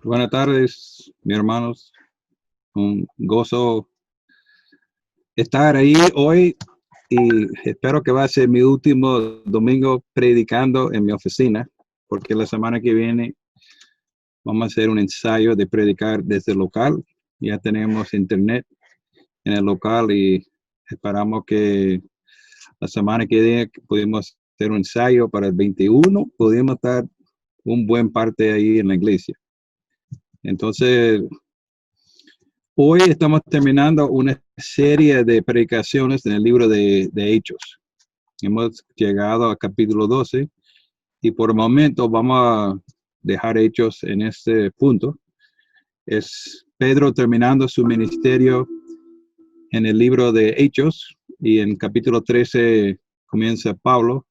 Buenas tardes, mis hermanos. Un gozo estar ahí hoy y espero que va a ser mi último domingo predicando en mi oficina, porque la semana que viene vamos a hacer un ensayo de predicar desde el local. Ya tenemos internet en el local y esperamos que la semana que viene podemos hacer un ensayo para el 21. Podemos estar un buen parte ahí en la iglesia. Entonces, hoy estamos terminando una serie de predicaciones en el libro de Hechos. Hemos llegado al capítulo 12 y por el momento vamos a dejar Hechos en este punto. Es Pedro terminando su ministerio en el libro de Hechos y en capítulo 13 comienza Pablo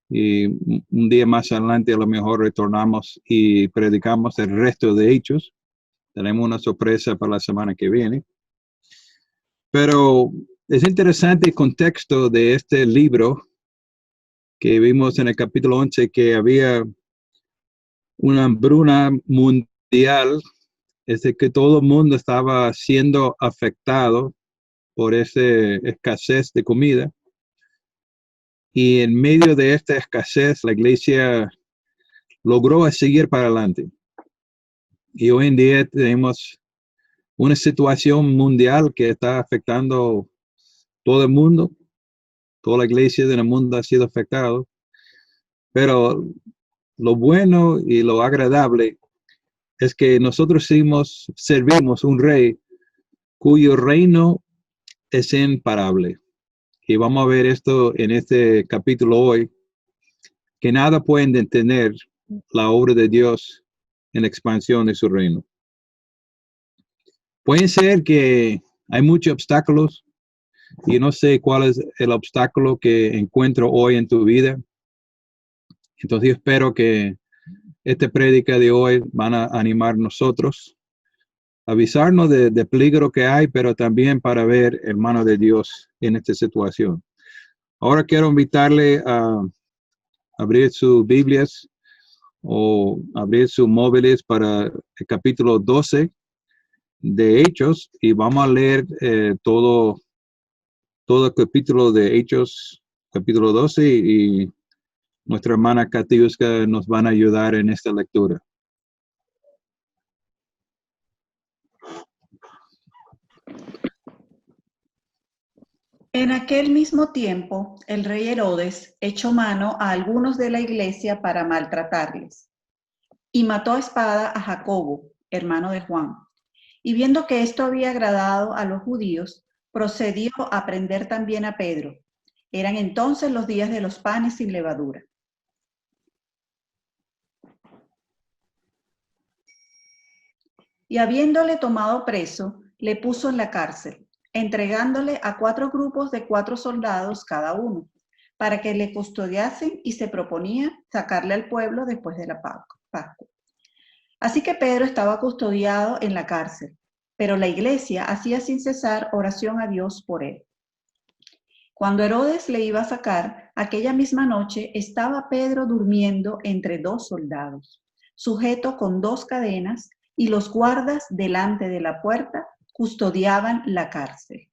y un día más adelante a lo mejor retornamos y predicamos el resto de Hechos. Tenemos una sorpresa para la semana que viene. Pero es interesante el contexto de este libro que vimos en el capítulo 11, que había una hambruna mundial, es de que todo el mundo estaba siendo afectado por esa escasez de comida. Y en medio de esta escasez, la iglesia logró seguir para adelante. Y hoy en día tenemos una situación mundial que está afectando todo el mundo. Toda la iglesia del mundo ha sido afectada. Pero lo bueno y lo agradable es que nosotros servimos un rey cuyo reino es imparable. Y vamos a ver esto en este capítulo hoy, que nada puede detener la obra de Dios en la expansión de su reino. Puede ser que hay muchos obstáculos y no sé cuál es el obstáculo que encuentro hoy en tu vida. Entonces yo espero que esta prédica de hoy van a animar nosotros, avisarnos de peligro que hay, pero también para ver el mano de Dios en esta situación. Ahora quiero invitarle a abrir sus Biblias o abrir sus móviles para el capítulo 12 de Hechos y vamos a leer todo el capítulo de Hechos, capítulo 12 y nuestra hermana Katiuska nos van a ayudar en esta lectura. En aquel mismo tiempo, el rey Herodes echó mano a algunos de la iglesia para maltratarles, y mató a espada a Jacobo, hermano de Juan. Y viendo que esto había agradado a los judíos, procedió a prender también a Pedro. Eran entonces los días de los panes sin levadura. Y habiéndole tomado preso, le puso en la cárcel, entregándole a 4 grupos de 4 soldados cada uno, para que le custodiasen, y se proponía sacarle al pueblo después de la Pascua. Así que Pedro estaba custodiado en la cárcel, pero la iglesia hacía sin cesar oración a Dios por él. Cuando Herodes le iba a sacar, aquella misma noche estaba Pedro durmiendo entre 2 soldados, sujeto con 2 cadenas, y los guardas delante de la puerta custodiaban la cárcel.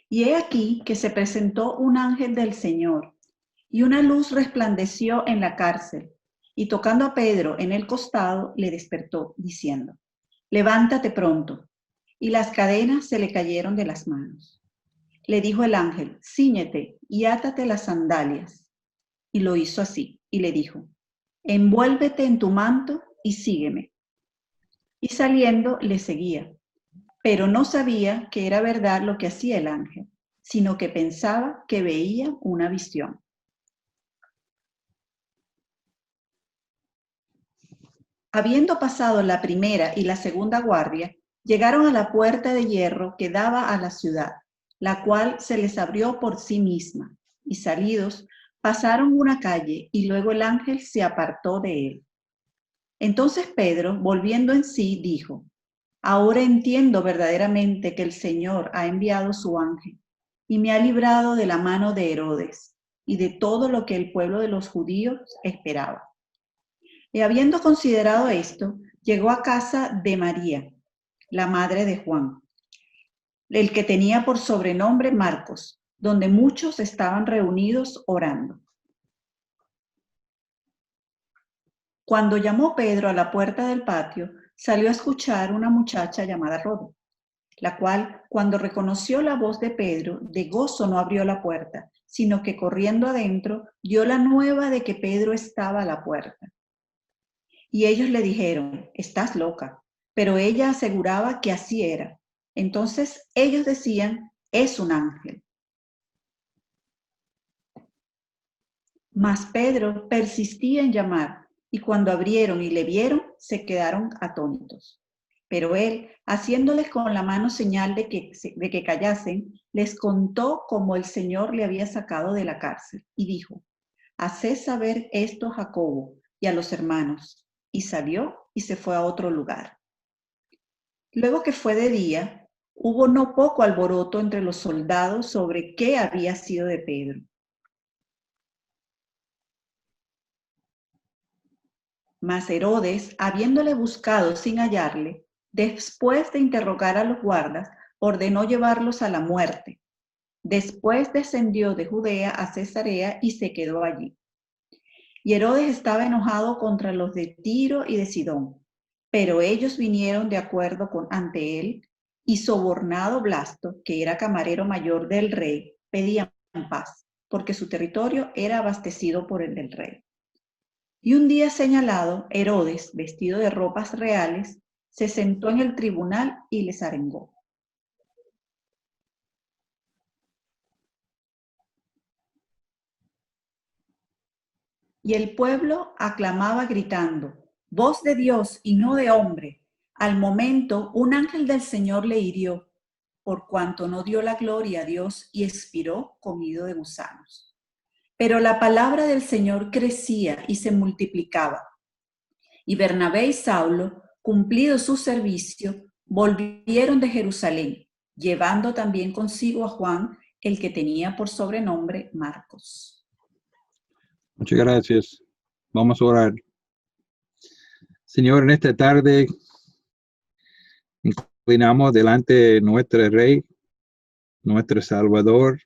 Y he aquí que se presentó un ángel del Señor, y una luz resplandeció en la cárcel, y tocando a Pedro en el costado, le despertó, diciendo: «Levántate pronto». Y las cadenas se le cayeron de las manos. Le dijo el ángel: «Cíñete y átate las sandalias». Y lo hizo así, y le dijo: «Envuélvete en tu manto y sígueme». Y saliendo le seguía, pero no sabía que era verdad lo que hacía el ángel, sino que pensaba que veía una visión. Habiendo pasado la primera y la segunda guardia, llegaron a la puerta de hierro que daba a la ciudad, la cual se les abrió por sí misma, y salidos, pasaron una calle, y luego el ángel se apartó de él. Entonces Pedro, volviendo en sí, dijo: «Ahora entiendo verdaderamente que el Señor ha enviado su ángel, y me ha librado de la mano de Herodes, y de todo lo que el pueblo de los judíos esperaba. Y habiendo considerado esto, llegó a casa de María, la madre de Juan, el que tenía por sobrenombre Marcos, donde muchos estaban reunidos orando. Cuando llamó Pedro a la puerta del patio, salió a escuchar una muchacha llamada Roda, la cual, cuando reconoció la voz de Pedro, de gozo no abrió la puerta, sino que corriendo adentro dio la nueva de que Pedro estaba a la puerta. Y ellos le dijeron, estás loca. Pero ella aseguraba que así era. Entonces ellos decían, es un ángel. Mas Pedro persistía en llamar, y cuando abrieron y le vieron, se quedaron atónitos. Pero él, haciéndoles con la mano señal de que callasen, les contó cómo el Señor le había sacado de la cárcel, y dijo, haced saber esto a Jacobo y a los hermanos. Y salió y se fue a otro lugar. Luego que fue de día, hubo no poco alboroto entre los soldados sobre qué había sido de Pedro. Mas Herodes, habiéndole buscado sin hallarle, después de interrogar a los guardas, ordenó llevarlos a la muerte. Después descendió de Judea a Cesarea y se quedó allí. Y Herodes estaba enojado contra los de Tiro y de Sidón, pero ellos vinieron de acuerdo ante él, y sobornado Blasto, que era camarero mayor del rey, pedían paz, porque su territorio era abastecido por el del rey. Y un día señalado, Herodes, vestido de ropas reales, se sentó en el tribunal y les arengó. Y el pueblo aclamaba gritando, voz de Dios y no de hombre. Al momento, un ángel del Señor le hirió, por cuanto no dio la gloria a Dios y expiró comido de gusanos. Pero la palabra del Señor crecía y se multiplicaba. Y Bernabé y Saulo, cumplido su servicio, volvieron de Jerusalén, llevando también consigo a Juan, el que tenía por sobrenombre Marcos. Muchas gracias. Vamos a orar. Señor, en esta tarde inclinamos delante de nuestro Rey, nuestro Salvador,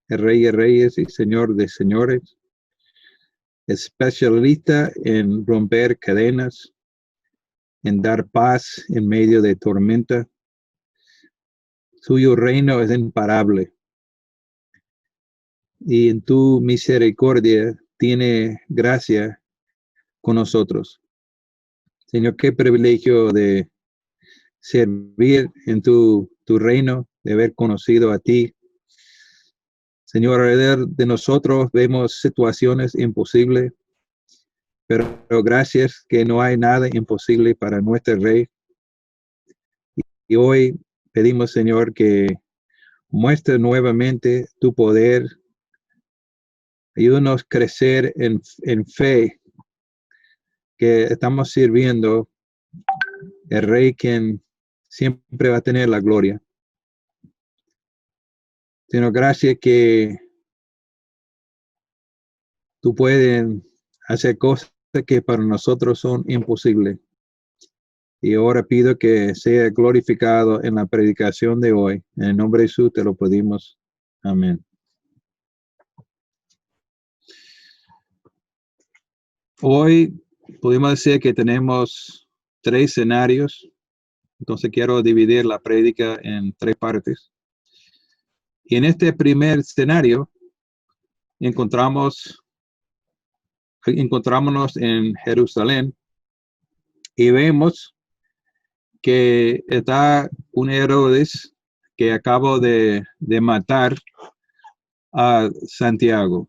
el Rey de Reyes y Señor de Señores, especialista en romper cadenas, en dar paz en medio de tormenta. Suyo reino es imparable y en tu misericordia tiene gracia con nosotros. Señor, qué privilegio de servir en tu reino, de haber conocido a ti. Señor, alrededor de nosotros vemos situaciones imposibles, pero gracias que no hay nada imposible para nuestro Rey. Y hoy pedimos, Señor, que muestre nuevamente tu poder. Ayúdanos a crecer en fe, que estamos sirviendo el Rey quien siempre va a tener la gloria. Señor, gracias que tú puedes hacer cosas que para nosotros son imposibles. Y ahora pido que sea glorificado en la predicación de hoy. En el nombre de Jesús te lo pedimos. Amén. Hoy podemos decir que tenemos 3 escenarios. Entonces quiero dividir la prédica en 3 partes. Y en este primer escenario encontrámonos en Jerusalén y vemos que está un Herodes que acaba de matar a Santiago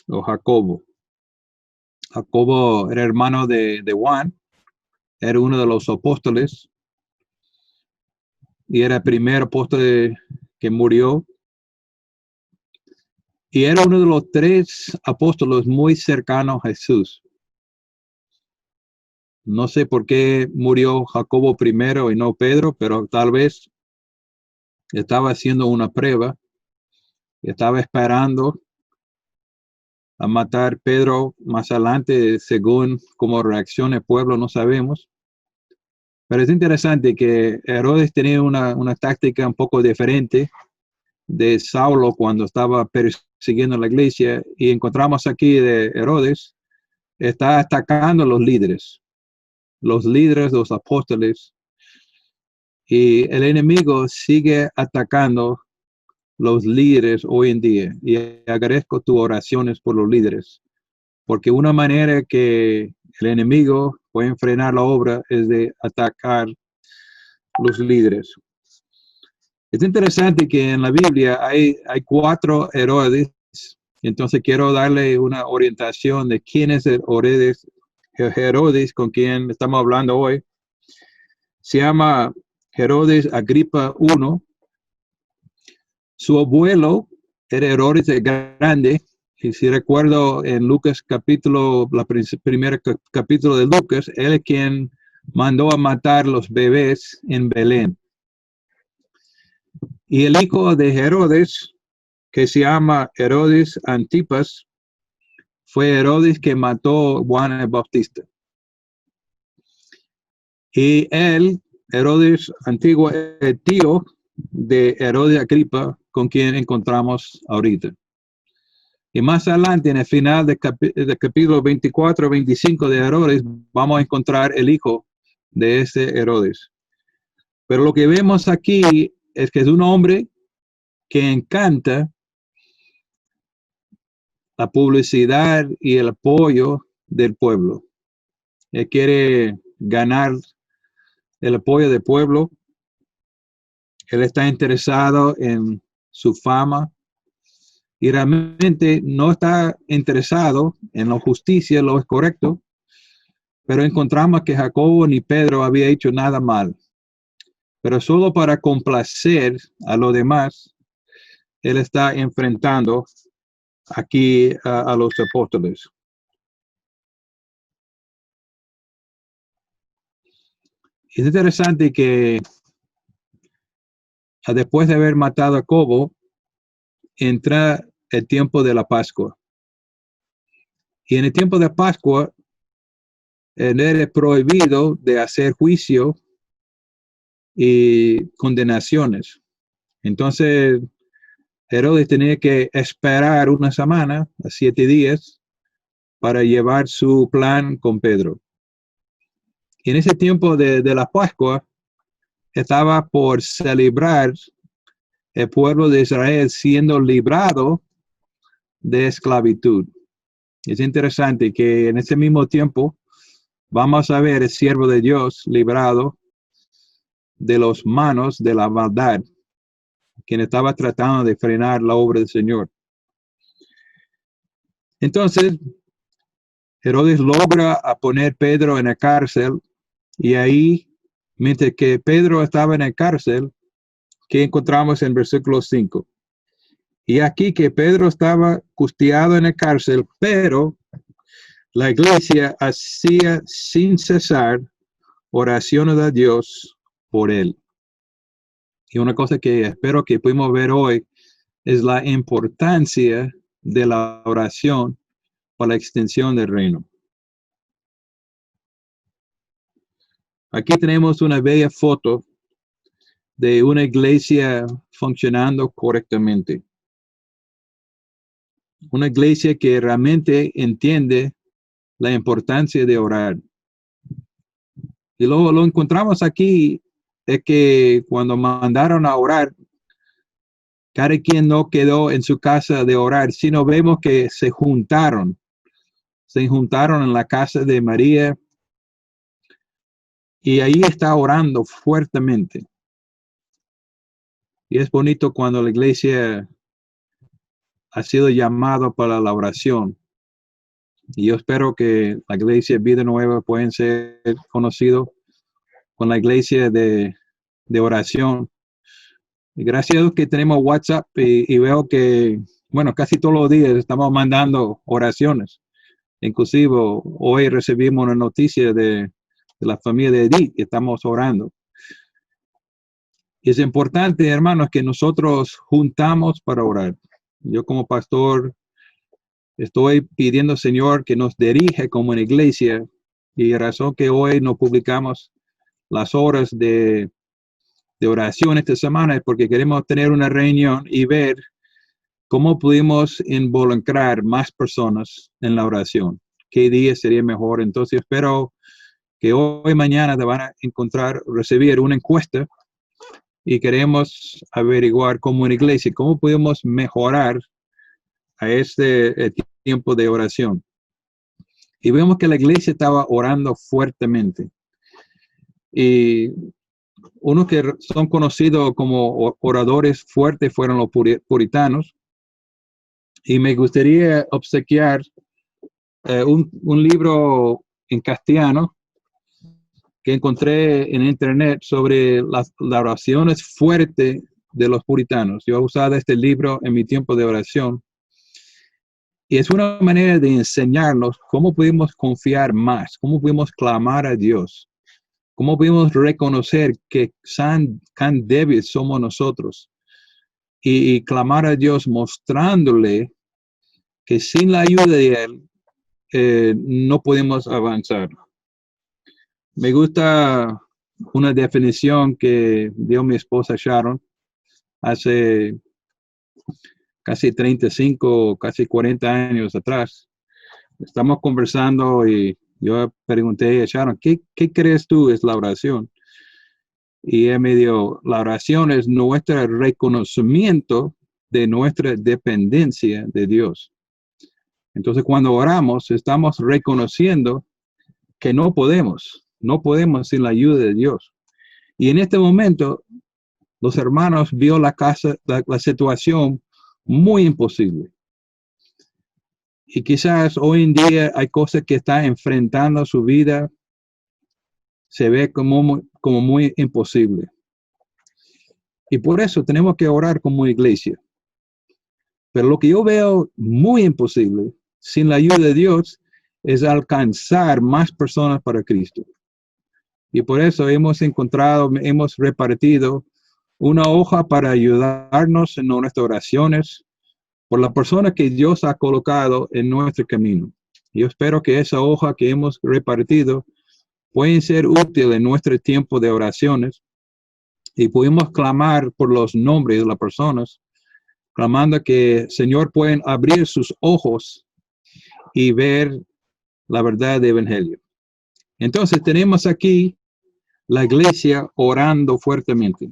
o Jacobo. Jacobo era hermano de Juan, era uno de los apóstoles y era el primer apóstol que murió. Y era uno de los 3 apóstoles muy cercanos a Jesús. No sé por qué murió Jacobo primero y no Pedro, pero tal vez estaba haciendo una prueba, estaba esperando a matar Pedro más adelante, según cómo reacciona el pueblo, no sabemos. Pero es interesante que Herodes tenía una táctica un poco diferente de Saulo cuando estaba persiguiendo la iglesia, y encontramos aquí de Herodes, está atacando a los líderes, los apóstoles, y el enemigo sigue atacando los líderes hoy en día. Y agradezco tus oraciones por los líderes, porque una manera que el enemigo puede frenar la obra es de atacar los líderes. Es interesante que en la Biblia hay 4 Herodes, entonces quiero darle una orientación de quién es el Herodes con quien estamos hablando hoy. Se llama Herodes Agripa I. Su abuelo era Herodes el Grande, y si recuerdo en Lucas capítulo, primer capítulo de Lucas, él es quien mandó a matar los bebés en Belén. Y el hijo de Herodes, que se llama Herodes Antipas, fue Herodes que mató a Juan el Bautista. Y él, Herodes antiguo, es el tío de Herodes Agripa, con quien encontramos ahorita. Y más adelante, en el final del capítulo 24-25 de Herodes, vamos a encontrar el hijo de ese Herodes. Pero lo que vemos aquí es que es un hombre que encanta la publicidad y el apoyo del pueblo. Él quiere ganar el apoyo del pueblo. Él está interesado en su fama y realmente no está interesado en la justicia, lo es correcto, pero encontramos que Jacobo ni Pedro había hecho nada mal. Pero solo para complacer a los demás, él está enfrentando aquí a los apóstoles. Es interesante que después de haber matado a Jacobo, entra el tiempo de la Pascua. Y en el tiempo de Pascua, él era prohibido de hacer juicio y condenaciones. Entonces, Herodes tenía que esperar una semana, 7 días, para llevar su plan con Pedro. Y en ese tiempo de la Pascua, estaba por celebrar el pueblo de Israel siendo librado de esclavitud. Es interesante que en ese mismo tiempo vamos a ver el siervo de Dios librado de las manos de la maldad, quien estaba tratando de frenar la obra del Señor. Entonces, Herodes logra poner a Pedro en la cárcel, y ahí, mientras que Pedro estaba en la cárcel, que encontramos en versículo 5. Y aquí que Pedro estaba custodiado en la cárcel, pero la iglesia hacía sin cesar oraciones a Dios por él. Y una cosa que espero que pudimos ver hoy es la importancia de la oración para la extensión del reino. Aquí tenemos una bella foto de una iglesia funcionando correctamente. Una iglesia que realmente entiende la importancia de orar. Y lo encontramos aquí, es que cuando mandaron a orar, cada quien no quedó en su casa de orar, sino vemos que se juntaron en la casa de María, y ahí está orando fuertemente. Y es bonito cuando la iglesia ha sido llamada para la oración. Y yo espero que la iglesia Vida Nueva pueden ser conocido con la iglesia de oración. Y gracias a Dios que tenemos WhatsApp, y veo que, bueno, casi todos los días estamos mandando oraciones. Inclusive hoy recibimos una noticia de la familia de Edith, que estamos orando. Y es importante, hermanos, que nosotros juntamos para orar. Yo como pastor Estoy pidiendo, Señor, que nos dirija como una iglesia, y la razón que hoy no publicamos las horas de oración esta semana es porque queremos tener una reunión y ver cómo pudimos involucrar más personas en la oración. ¿Qué día sería mejor? Entonces espero que hoy y mañana te van a recibir una encuesta, y queremos averiguar como una iglesia cómo podemos mejorar a este tiempo de oración. Y vemos que la iglesia estaba orando fuertemente. Y unos que son conocidos como oradores fuertes fueron los puritanos. Y me gustaría obsequiar un libro en castellano que encontré en internet sobre las oraciones fuertes de los puritanos. Yo he usado este libro en mi tiempo de oración. Y es una manera de enseñarnos cómo podemos confiar más, cómo podemos clamar a Dios, cómo podemos reconocer que tan débiles somos nosotros, y clamar a Dios mostrándole que sin la ayuda de Él no podemos avanzar. Me gusta una definición que dio mi esposa Sharon hace casi 35, casi 40 años atrás. Estamos conversando y yo pregunté a Sharon, ¿qué crees tú es la oración? Y ella me dijo, la oración es nuestro reconocimiento de nuestra dependencia de Dios. Entonces, cuando oramos, estamos reconociendo que no podemos sin la ayuda de Dios. Y en este momento, los hermanos vio la situación muy imposible. Y quizás hoy en día hay cosas que están enfrentando su vida, se ve como muy imposible. Y por eso tenemos que orar como iglesia. Pero lo que yo veo muy imposible, sin la ayuda de Dios, es alcanzar más personas para Cristo. Y por eso hemos repartido una hoja para ayudarnos en nuestras oraciones por las personas que Dios ha colocado en nuestro camino. Yo espero que esa hoja que hemos repartido puede ser útil en nuestro tiempo de oraciones, y podemos clamar por los nombres de las personas, clamando que Señor pueden abrir sus ojos y ver la verdad del Evangelio. Entonces tenemos aquí la iglesia orando fuertemente.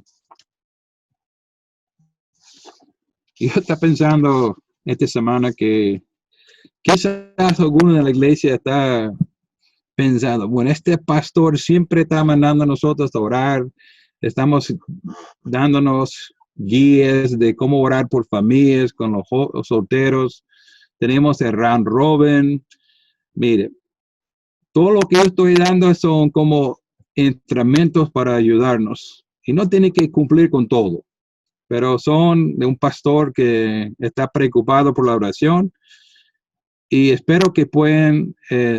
Y yo estaba pensando esta semana que quizás alguno de la iglesia está pensando, bueno, este pastor siempre está mandando a nosotros a orar, estamos dándonos guías de cómo orar por familias, con los solteros, tenemos el round robin. Mire, todo lo que yo estoy dando son como instrumentos para ayudarnos, y no tiene que cumplir con todo, pero son de un pastor que está preocupado por la oración, y espero que puedan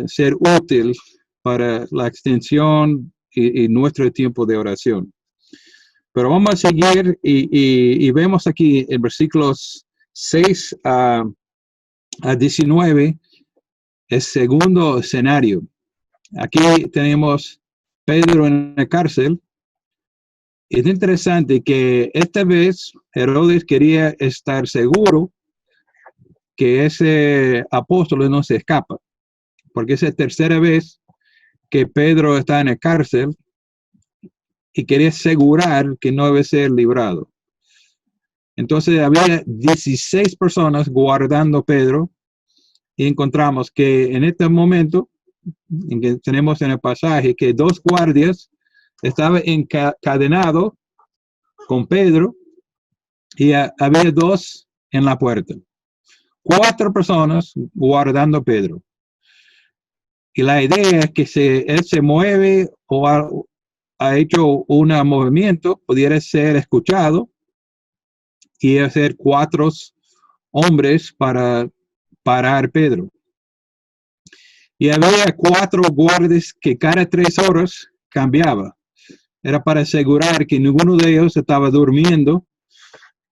ser útiles para la extensión y nuestro tiempo de oración. Pero vamos a seguir y vemos aquí en versículos 6 a 19 el segundo escenario. Aquí tenemos Pedro en la cárcel. Es interesante que esta vez Herodes quería estar seguro que ese apóstol no se escapa, porque es la tercera vez que Pedro está en la cárcel y quería asegurar que no debe ser librado. Entonces había 16 personas guardando a Pedro, y encontramos que en este momento, en que tenemos en el pasaje, que 2 guardias estaban encadenados con Pedro, y había 2 en la puerta. 4 personas guardando a Pedro. Y la idea es que él se mueve o ha hecho un movimiento, pudiera ser escuchado, y hacer 4 hombres para parar Pedro. Y había 4 guardias que cada 3 horas cambiaba. Era para asegurar que ninguno de ellos estaba durmiendo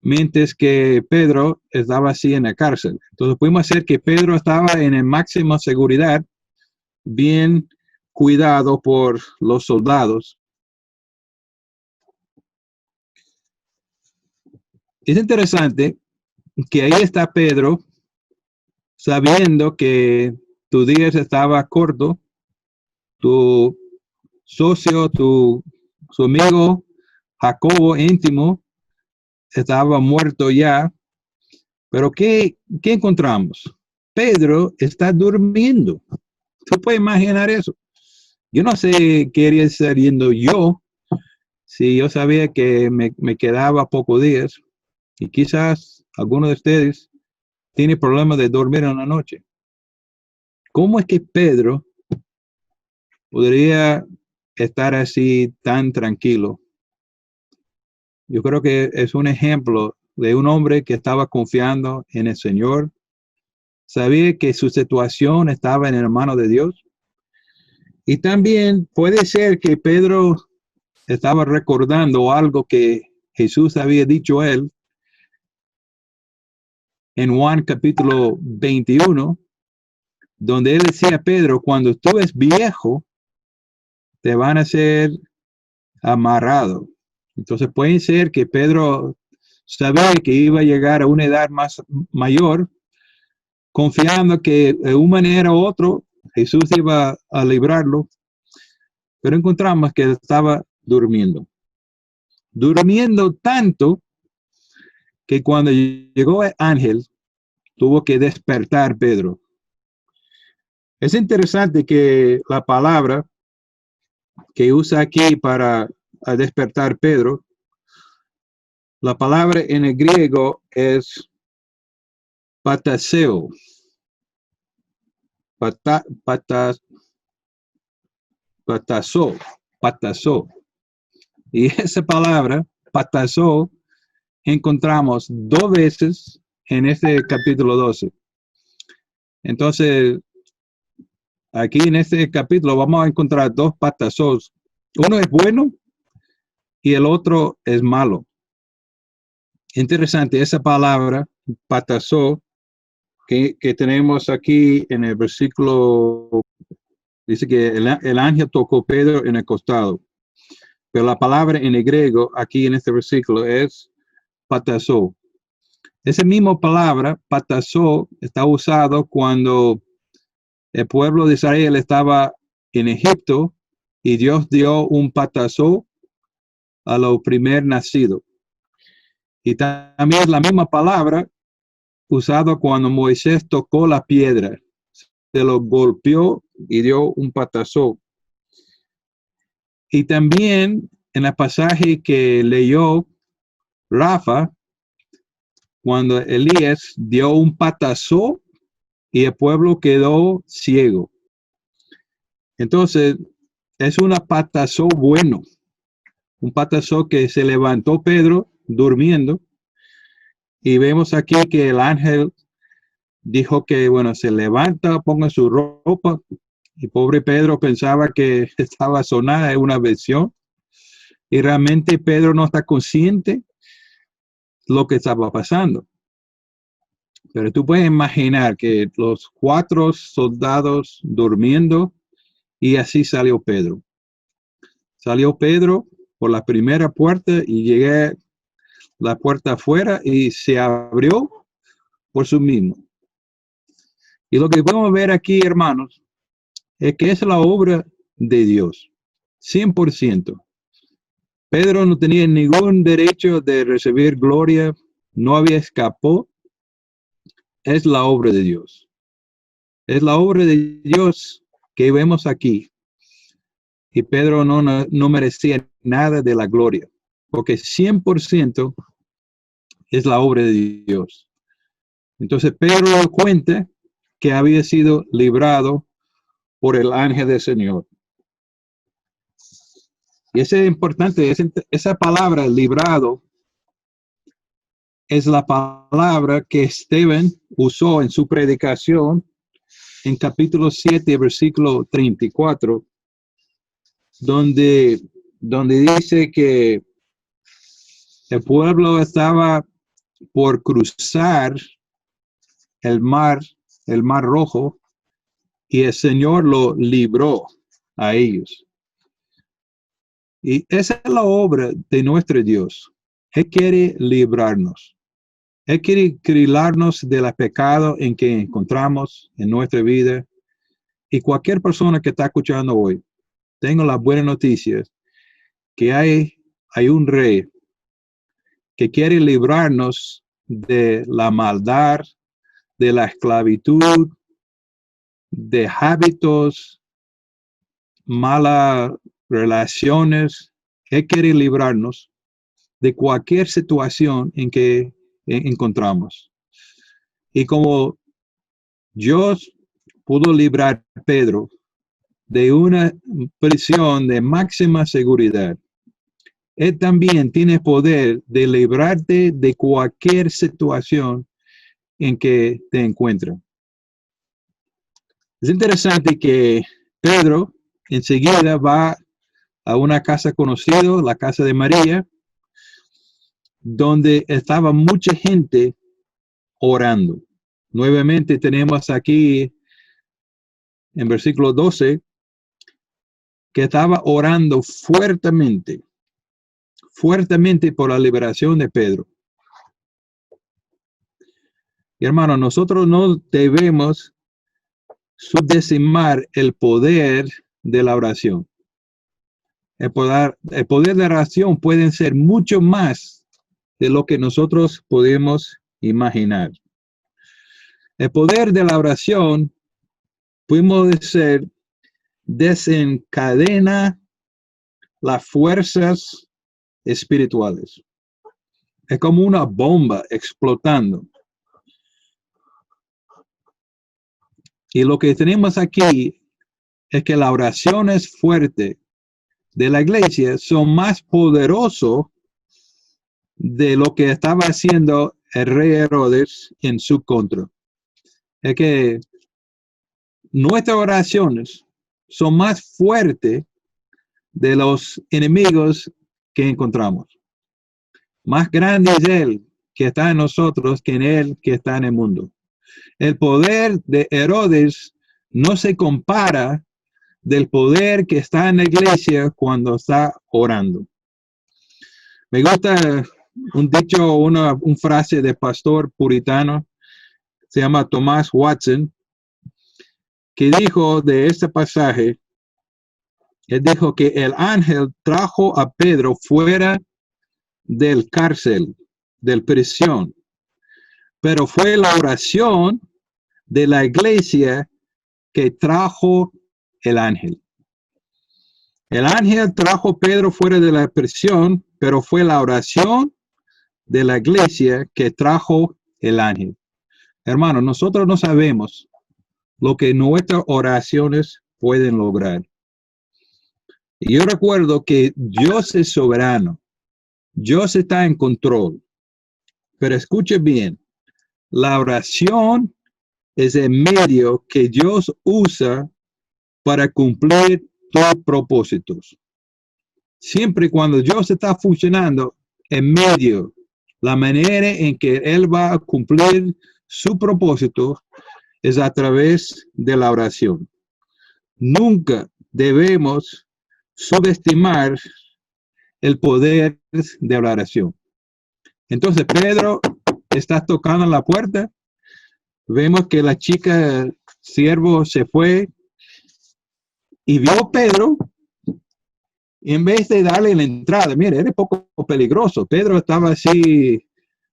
mientras que Pedro estaba así en la cárcel. Entonces pudimos hacer que Pedro estaba en el máxima seguridad, bien cuidado por los soldados. Es interesante que ahí está Pedro, sabiendo que tu día estaba corto, tu socio, su amigo Jacobo íntimo estaba muerto ya. Pero ¿qué encontramos? Pedro está durmiendo. ¿Tú puedes imaginar eso? Yo no sé qué haría saliendo yo si yo sabía que me quedaba pocos días y quizás alguno de ustedes tiene problemas de dormir en la noche. ¿Cómo es que Pedro podría estar así tan tranquilo? Yo creo que es un ejemplo de un hombre que estaba confiando en el Señor, sabía que su situación estaba en la mano de Dios. Y también puede ser que Pedro estaba recordando algo que Jesús había dicho a él en Juan capítulo 21, donde él decía a Pedro, cuando tú eres viejo, te van a ser amarrado. Entonces puede ser que Pedro sabía que iba a llegar a una edad más mayor, confiando que de una manera u otra Jesús iba a librarlo, pero encontramos que estaba durmiendo. Durmiendo tanto que cuando llegó el ángel, tuvo que despertar Pedro. Es interesante que la palabra que usa aquí para despertar Pedro, la palabra en el griego es pataseo. Patasó. Y esa palabra, patasó, encontramos 2 veces en este capítulo 12. Entonces, aquí en este capítulo vamos a encontrar 2 patasós. Uno es bueno y el otro es malo. Interesante, esa palabra, patasó, que tenemos aquí en el versículo, dice que el ángel tocó Pedro en el costado. Pero la palabra en el griego, aquí en este versículo, es patasó. Esa misma palabra, patasó, está usado cuando el pueblo de Israel estaba en Egipto y Dios dio un patasó a los primer nacidos. Y también es la misma palabra usada cuando Moisés tocó la piedra. Se lo golpeó y dio un patasó. Y también en el pasaje que leyó Rafa, cuando Elías dio un patasó y el pueblo quedó ciego. Entonces, es una patasó bueno. Un patasó que se levantó Pedro durmiendo. Y vemos aquí que el ángel dijo que, bueno, se levanta, ponga su ropa. Y pobre Pedro pensaba que estaba sonada en una visión. Y realmente Pedro no está consciente de lo que estaba pasando. Pero tú puedes imaginar que los 4 soldados durmiendo y así salió Pedro. Salió Pedro por la primera puerta y llegué la puerta afuera y se abrió por sí mismo. Y lo que podemos ver aquí, hermanos, es que es la obra de Dios, 100%. Pedro no tenía ningún derecho de recibir gloria, no había escapado. Es la obra de Dios. Es la obra de Dios que vemos aquí. Y Pedro no merecía nada de la gloria, porque 100% es la obra de Dios. Entonces Pedro cuenta que había sido librado por el ángel del Señor. Y eso es importante, esa palabra librado es la palabra que Esteban usó en su predicación en capítulo 7, versículo 34, donde dice que el pueblo estaba por cruzar el mar Rojo, y el Señor lo libró a ellos. Y esa es la obra de nuestro Dios. Él quiere librarnos. Él quiere librarnos del pecado en que encontramos en nuestra vida. Y cualquier persona que está escuchando hoy, tengo las buenas noticias que hay un rey que quiere librarnos de la maldad, de la esclavitud, de hábitos, malas relaciones. Él quiere librarnos de cualquier situación en que encontramos. Y como Dios pudo librar a Pedro de una prisión de máxima seguridad, Él también tiene poder de librarte de cualquier situación en que te encuentras. Es interesante que Pedro enseguida va a una casa conocida, la casa de María, donde estaba mucha gente orando. Nuevamente tenemos aquí en versículo 12 que estaba orando fuertemente por la liberación de Pedro. Y hermano, nosotros no debemos subestimar el poder de la oración. El poder de la oración puede ser mucho más de lo que nosotros podemos imaginar. El poder de la oración, podemos decir, desencadena las fuerzas espirituales. Es como una bomba explotando. Y lo que tenemos aquí es que las oraciones fuertes de la iglesia son más poderosos de lo que estaba haciendo el rey Herodes en su contra. Es que nuestras oraciones son más fuertes de los enemigos que encontramos. Más grande es Él que está en nosotros que en Él que está en el mundo. El poder de Herodes no se compara del poder que está en la iglesia cuando está orando. Me gusta un dicho, una frase de pastor puritano, se llama Thomas Watson, que dijo de este pasaje, él dijo que el ángel trajo a Pedro fuera del cárcel, del prisión, pero fue la oración de la iglesia que trajo el ángel. El ángel trajo a Pedro fuera de la prisión, pero fue la oración de la iglesia que trajo el ángel. Hermano, nosotros no sabemos lo que nuestras oraciones pueden lograr. Y yo recuerdo que Dios es soberano. Dios está en control. Pero escuche bien, la oración es el medio que Dios usa para cumplir tus propósitos. Siempre cuando Dios está funcionando en medio, la manera en que Él va a cumplir su propósito es a través de la oración. Nunca debemos subestimar el poder de la oración. Entonces Pedro está tocando la puerta. Vemos que la chica siervo se fue y vio a Pedro. Y en vez de darle la entrada, mire, era un poco peligroso. Pedro estaba así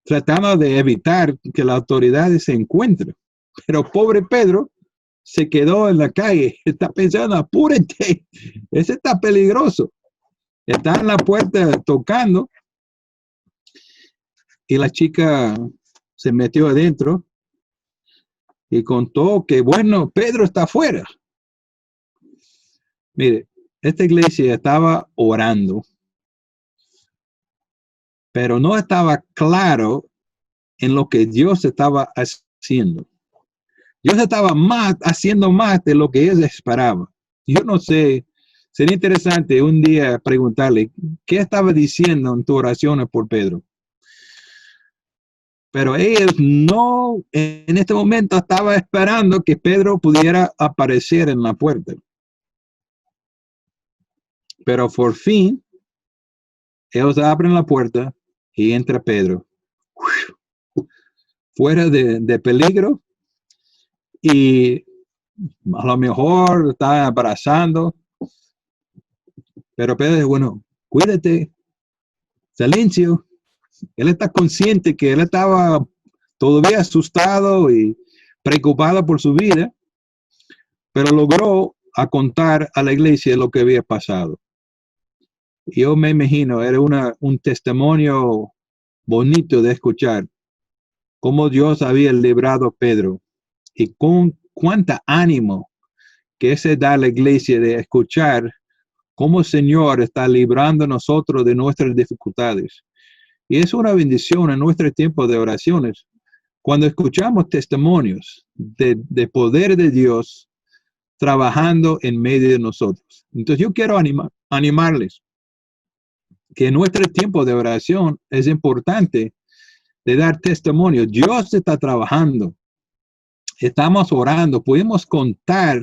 tratando de evitar que las autoridades se encuentren. Pero pobre Pedro se quedó en la calle. Está pensando, apúrate, ese está peligroso. Está en la puerta tocando y la chica se metió adentro y contó que, bueno, Pedro está afuera. Mire, esta iglesia estaba orando, pero no estaba claro en lo que Dios estaba haciendo. Dios estaba haciendo más de lo que ellos esperaban. Yo no sé, sería interesante un día preguntarle, ¿qué estaba diciendo en tu oración por Pedro? Pero ellos no, en este momento estaba esperando que Pedro pudiera aparecer en la puerta. Pero por fin, ellos abren la puerta y entra Pedro. Fuera de peligro, y a lo mejor está abrazando. Pero Pedro dice, bueno, cuídate, silencio. Él está consciente que él estaba todavía asustado y preocupado por su vida, pero logró contar a la iglesia lo que había pasado. Yo me imagino, era un testimonio bonito de escuchar cómo Dios había librado a Pedro y con cuánta ánimo que se da a la iglesia de escuchar cómo el Señor está librando a nosotros de nuestras dificultades. Y es una bendición en nuestro tiempo de oraciones cuando escuchamos testimonios de poder de Dios trabajando en medio de nosotros. Entonces yo quiero animarles que en nuestro tiempo de oración es importante de dar testimonio. Dios está trabajando. Estamos orando. Podemos contar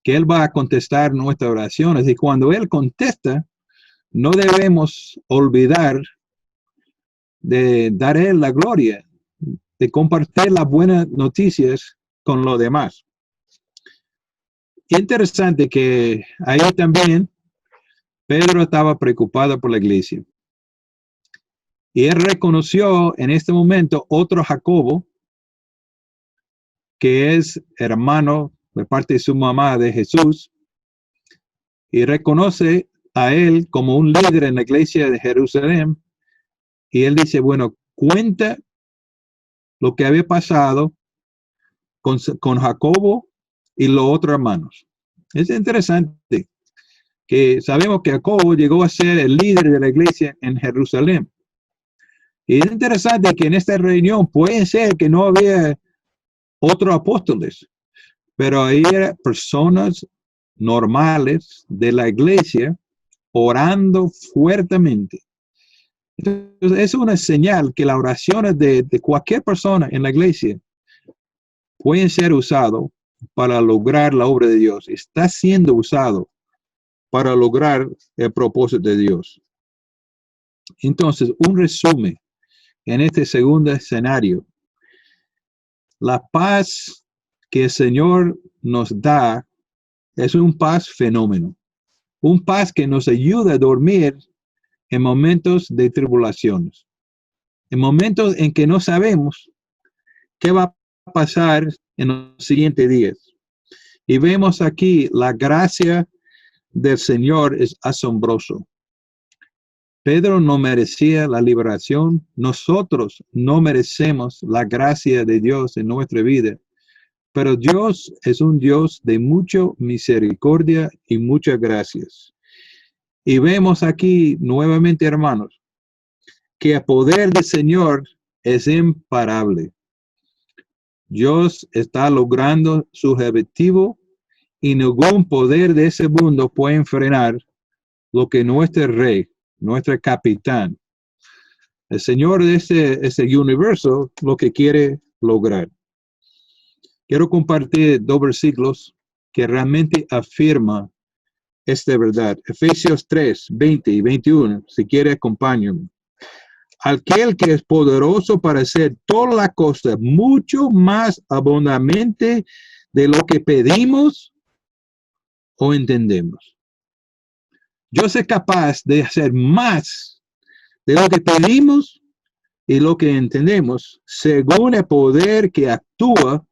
que Él va a contestar nuestras oraciones. Y cuando Él contesta, no debemos olvidar de dar a Él la gloria, de compartir las buenas noticias con los demás. Interesante que ahí también Pedro estaba preocupado por la iglesia. Y él reconoció en este momento otro Jacobo, que es hermano de parte de su mamá de Jesús, y reconoce a él como un líder en la iglesia de Jerusalén. Y él dice, bueno, cuenta lo que había pasado con Jacobo y los otros hermanos. Es interesante que sabemos que Jacobo llegó a ser el líder de la iglesia en Jerusalén. Y es interesante que en esta reunión puede ser que no había otros apóstoles, pero ahí eran personas normales de la iglesia orando fuertemente. Entonces, es una señal que las oraciones de cualquier persona en la iglesia pueden ser usadas para lograr la obra de Dios. Está siendo usado para lograr el propósito de Dios. Entonces, un resumen en este segundo escenario. La paz que el Señor nos da es un paz fenómeno. Un paz que nos ayuda a dormir en momentos de tribulaciones. En momentos en que no sabemos qué va a pasar en los siguientes días. Y vemos aquí la gracia del Señor es asombroso. Pedro no merecía la liberación. Nosotros no merecemos la gracia de Dios en nuestra vida. Pero Dios es un Dios de mucha misericordia y muchas gracias. Y vemos aquí nuevamente, hermanos, que el poder del Señor es imparable. Dios está logrando su objetivo y ningún poder de ese mundo puede frenar lo que nuestro rey, nuestro capitán, el Señor de ese universo, lo que quiere lograr. Quiero compartir 2 versículos que realmente afirman esta verdad. Efesios 3, 20 y 21. Si quiere, acompáñame. Aquel que es poderoso para hacer toda la cosa mucho más abundantemente de lo que pedimos o entendemos. Yo soy capaz de hacer más de lo que pedimos y lo que entendemos según el poder que actúa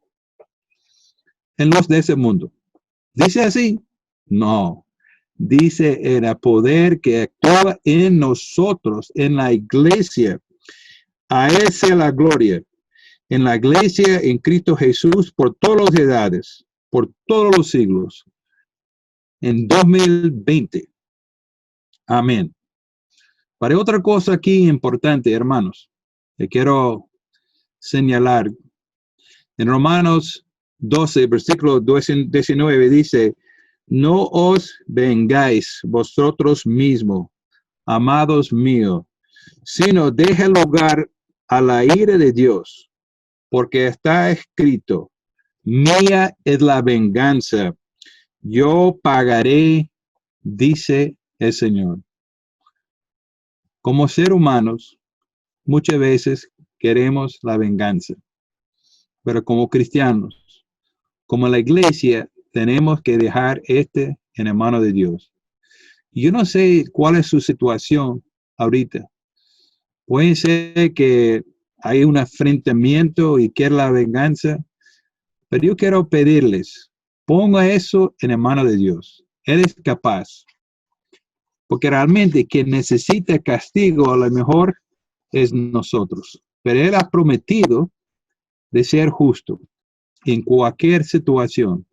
en los de ese mundo. ¿Dice así? No. Dice en el poder que actúa en nosotros, en la iglesia. A Él sea la gloria. En la iglesia, en Cristo Jesús, por todas las edades, por todos los siglos. En 2020. Amén. Para otra cosa aquí importante, hermanos, que quiero señalar. En Romanos 12, versículo 19 dice, no os vengáis vosotros mismos, amados míos, sino deja lugar a la ira de Dios, porque está escrito, mía es la venganza, yo pagaré, dice el Señor. Como seres humanos, muchas veces queremos la venganza, pero como cristianos, como la iglesia, tenemos que dejar en la mano de Dios. Yo no sé cuál es su situación ahorita. Puede ser que hay un enfrentamiento y quiere la venganza, pero yo quiero pedirles, ponga eso en la mano de Dios. Él es capaz. Porque realmente quien necesita castigo a lo mejor es nosotros. Pero Él ha prometido de ser justo en cualquier situación.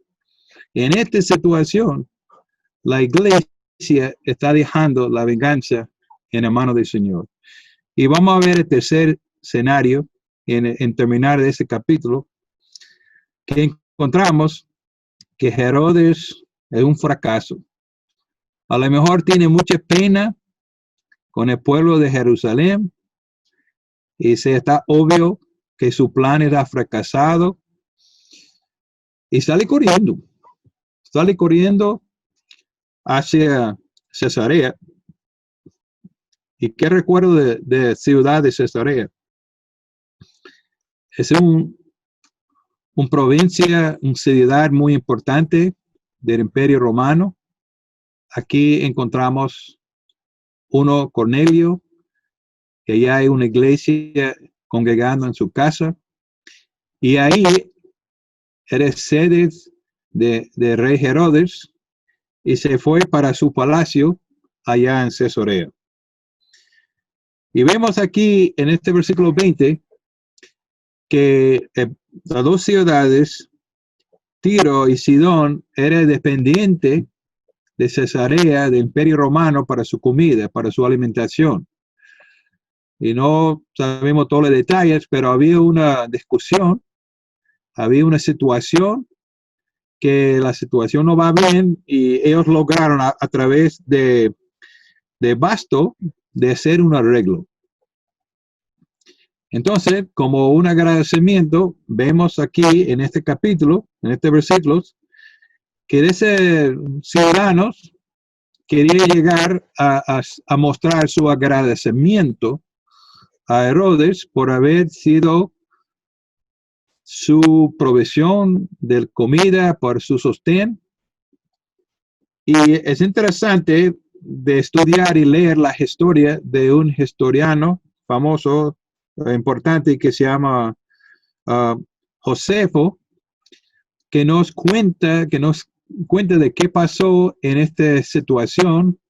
En esta situación, la iglesia está dejando la venganza en la mano del Señor. Y vamos a ver el tercer escenario en terminar de este capítulo, que encontramos que Herodes es un fracaso. A lo mejor tiene mucha pena con el pueblo de Jerusalén y se está obvio que su plan era fracasado y sale corriendo hacia Cesarea. ¿Y qué recuerdo de ciudad de Cesarea? Es un provincia, una ciudad muy importante del Imperio Romano. Aquí encontramos Cornelio, que ya hay una iglesia congregando en su casa. Y ahí era sede de rey Herodes y se fue para su palacio allá en Cesarea. Y vemos aquí en este versículo 20 que las dos ciudades, Tiro y Sidón, eran dependientes de Cesarea, del Imperio Romano, para su comida, para su alimentación. Y no sabemos todos los detalles, pero había una discusión, había una situación que la situación no va bien y ellos lograron a través de Basto de hacer un arreglo. Entonces, como un agradecimiento, vemos aquí en este capítulo, en este versículo, que ese ciudadanos quería llegar a mostrar su agradecimiento a Herodes por haber sido su provisión de comida, por su sostén. Y es interesante de estudiar y leer la historia de un historiano famoso, importante, que se llama Josefo, que nos cuenta de qué pasó en esta situación.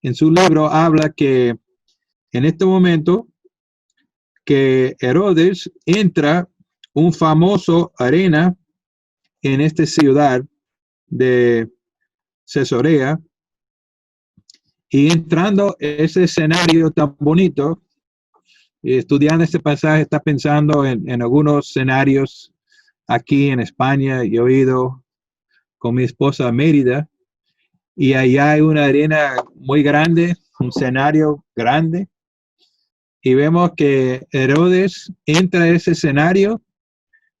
En su libro habla que en este momento que Herodes entra un famoso arena en esta ciudad de Cesarea, y entrando ese escenario tan bonito, estudiando este pasaje, está pensando en algunos escenarios aquí en España. Yo he ido con mi esposa a Mérida y allá hay una arena muy grande, un escenario grande, y vemos que Herodes entra a ese escenario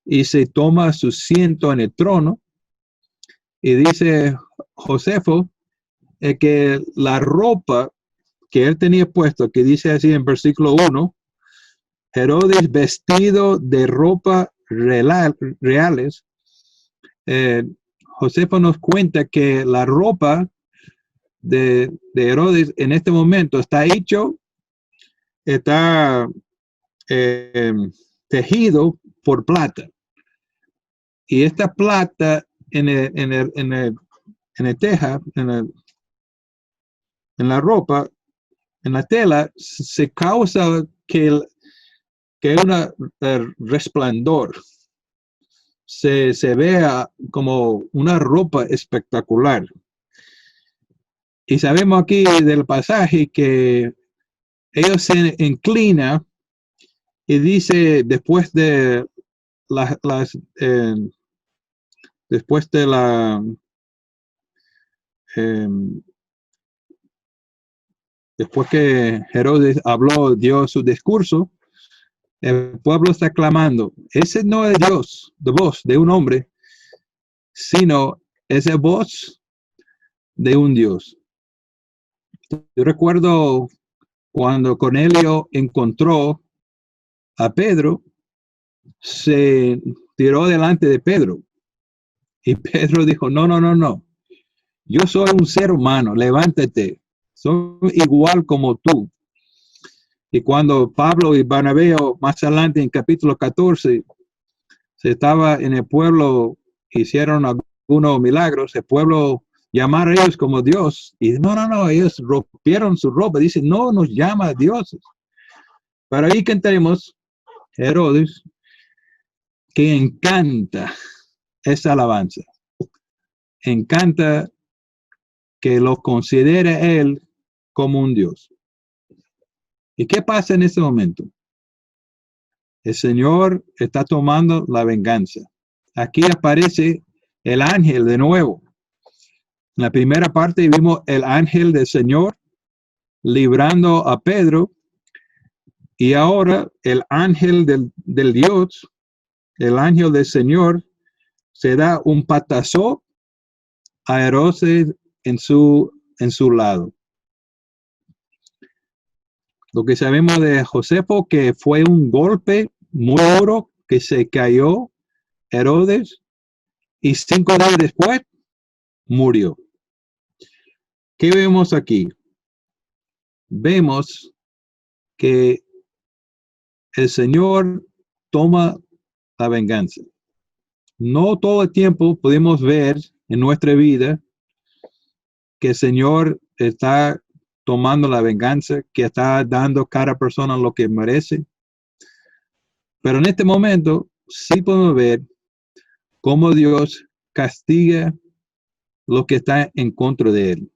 y se toma su asiento en el trono, y dice Josefo que la ropa que él tenía puesto, que dice así en versículo 1, Herodes vestido de ropa reales. Josefo nos cuenta que la ropa de Herodes en este momento está tejido por plata. Y esta plata en el teja, en la ropa, en la tela, se causa que un resplandor. Se vea como una ropa espectacular. Y sabemos aquí del pasaje que ellos se inclinan y dice después de después de después que Herodes habló, dio su discurso, El pueblo está clamando. Ese no es Dios, de voz de un hombre, sino es la voz de un Dios. Yo recuerdo cuando Cornelio encontró a Pedro, se tiró delante de Pedro. Y Pedro dijo, no, no, no, no. Yo soy un ser humano, levántate. Soy igual como tú. Y cuando Pablo y Bernabé, más adelante en capítulo 14, se estaba en el pueblo, hicieron algunos milagros, el pueblo llamaron a ellos como Dios. Y no, no, no, ellos rompieron su ropa. Dicen, no nos llama dioses. Pero ahí que tenemos Herodes, que encanta esa alabanza. Encanta que lo considere él como un Dios. ¿Y qué pasa en ese momento? El Señor está tomando la venganza. Aquí aparece el ángel de nuevo. En la primera parte vimos el ángel del Señor librando a Pedro, y ahora el ángel del Dios, el ángel del Señor, se da un patazo a Herodes en su lado. Lo que sabemos de Josefo, que fue un golpe muy duro, que se cayó Herodes, y 5 días después murió. ¿Qué vemos aquí? Vemos que el Señor toma la venganza. No todo el tiempo podemos ver en nuestra vida que el Señor está tomando la venganza, que está dando a cada persona lo que merece. Pero en este momento sí podemos ver cómo Dios castiga lo que está en contra de él.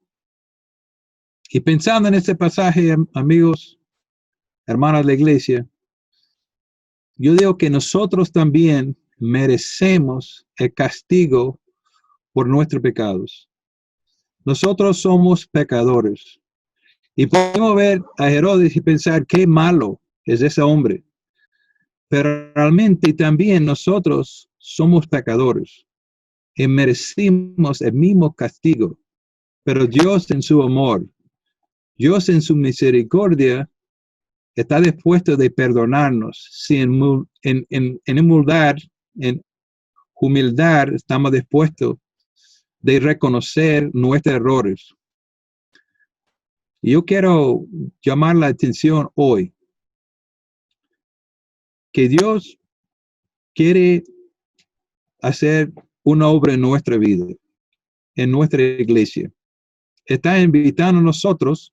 Y pensando en este pasaje, amigos, hermanos de la iglesia, yo digo que nosotros también merecemos el castigo por nuestros pecados. Nosotros somos pecadores. Y podemos ver a Herodes y pensar qué malo es ese hombre. Pero realmente también nosotros somos pecadores y merecimos el mismo castigo. Pero Dios en su amor, Dios en su misericordia, está dispuesto de perdonarnos. Si en humildad estamos dispuestos de reconocer nuestros errores. Y yo quiero llamar la atención hoy que Dios quiere hacer una obra en nuestra vida, en nuestra iglesia. Está invitando a nosotros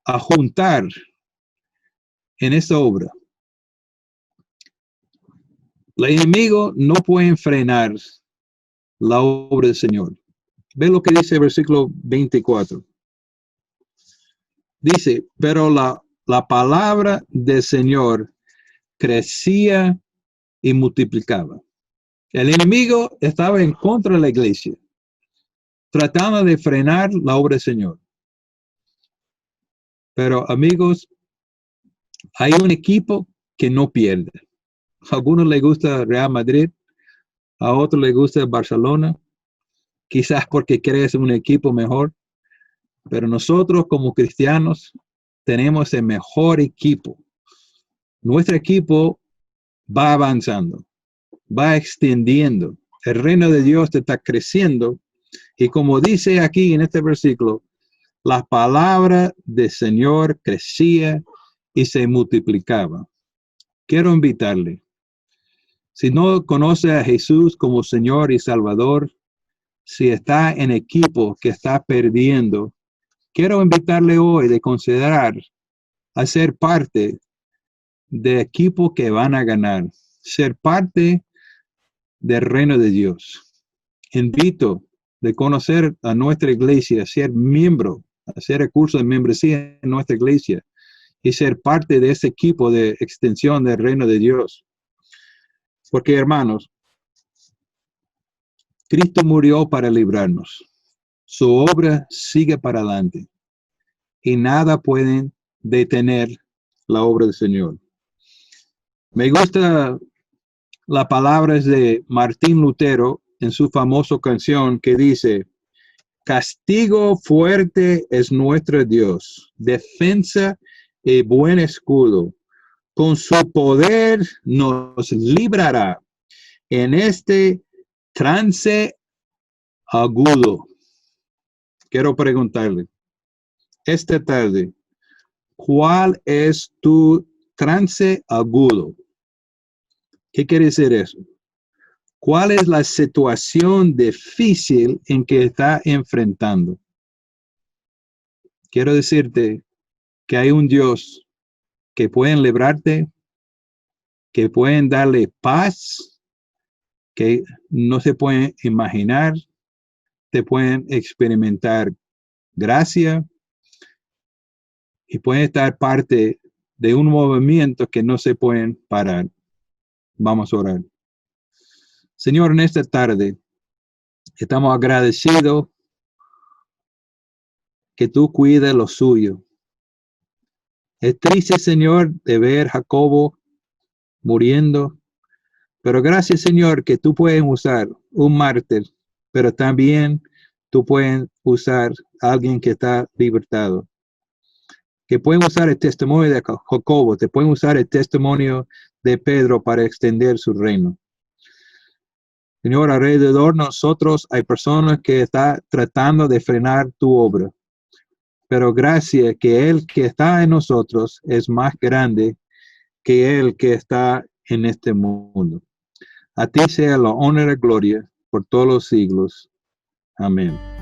a juntar en esa obra. El enemigo no puede frenar la obra del Señor. Ve lo que dice el versículo 24. Dice, pero la palabra del Señor crecía y multiplicaba. El enemigo estaba en contra de la iglesia, tratando de frenar la obra del Señor. Pero amigos, hay un equipo que no pierde. A algunos les gusta Real Madrid, a otros les gusta Barcelona, quizás porque crees un equipo mejor, pero nosotros como cristianos tenemos el mejor equipo. Nuestro equipo va avanzando, va extendiendo. El reino de Dios está creciendo y como dice aquí en este versículo, la palabra del Señor crecía y se multiplicaba. Quiero invitarle, si no conoce a Jesús como Señor y Salvador, si está en equipo que está perdiendo, quiero invitarle hoy de considerar a ser parte de equipo que van a ganar, ser parte del reino de Dios. Invito de conocer a nuestra iglesia, ser miembro, hacer el curso de membresía en nuestra iglesia y ser parte de ese equipo de extensión del reino de Dios. Porque, hermanos, Cristo murió para librarnos. Su obra sigue para adelante y nada puede detener la obra del Señor. Me gusta las palabras de Martín Lutero en su famosa canción que dice: castigo fuerte es nuestro Dios, defensa y buen escudo. Con su poder nos librará en este trance agudo. Quiero preguntarle, esta tarde, ¿cuál es tu trance agudo? ¿Qué quiere decir eso? ¿Cuál es la situación difícil en que está enfrentando? Quiero decirte que hay un Dios que puede librarte, que pueden darle paz, que no se pueden imaginar, te pueden experimentar gracia y pueden estar parte de un movimiento que no se pueden parar. Vamos a orar. Señor, en esta tarde estamos agradecidos que tú cuides lo suyo. Es triste, Señor, de ver a Jacobo muriendo, pero gracias, Señor, que tú puedes usar un mártir, pero también tú puedes usar a alguien que está libertado. Que pueden usar el testimonio de Jacobo, te pueden usar el testimonio de Pedro para extender su reino. Señor, alrededor de nosotros hay personas que están tratando de frenar tu obra, pero gracias que el que está en nosotros es más grande que el que está en este mundo. A ti sea la honra y la gloria por todos los siglos. Amén.